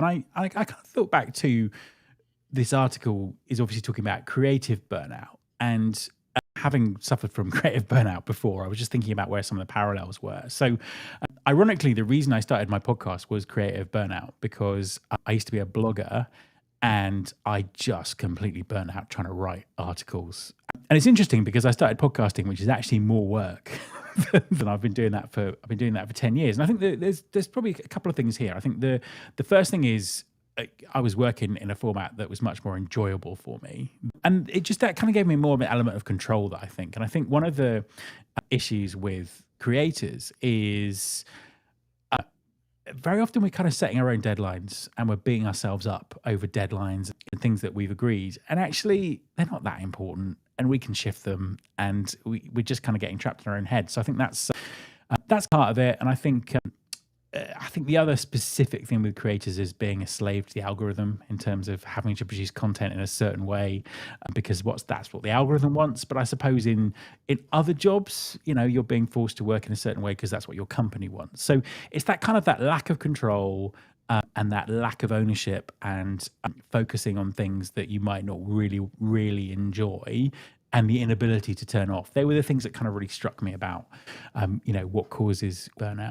And I kind of thought back to this article is obviously talking about creative burnout. And having suffered from creative burnout before, I was just thinking about where some of the parallels were. So, ironically, the reason I started my podcast was creative burnout because I used to be a blogger and I just completely burnt out trying to write articles. And it's interesting because I started podcasting, which is actually more work than I've been doing that for 10 years. And I think that there's probably a couple of things here. I think the first thing is I was working in a format that was much more enjoyable for me. And it just that kind of gave me more of an element of control that I think. And I think one of the issues with creators is very often we're kind of setting our own deadlines and we're beating ourselves up over deadlines and things that we've agreed. And actually, they're not that important and we can shift them and we're just kind of getting trapped in our own head. So I think that's part of it. And I think the other specific thing with creators is being a slave to the algorithm in terms of having to produce content in a certain way because that's what the algorithm wants. But I suppose in other jobs, you're being forced to work in a certain way because that's what your company wants. So it's that kind of that lack of control and that lack of ownership and focusing on things that you might not really, really enjoy and the inability to turn off. They were the things that kind of really struck me about, what causes burnout.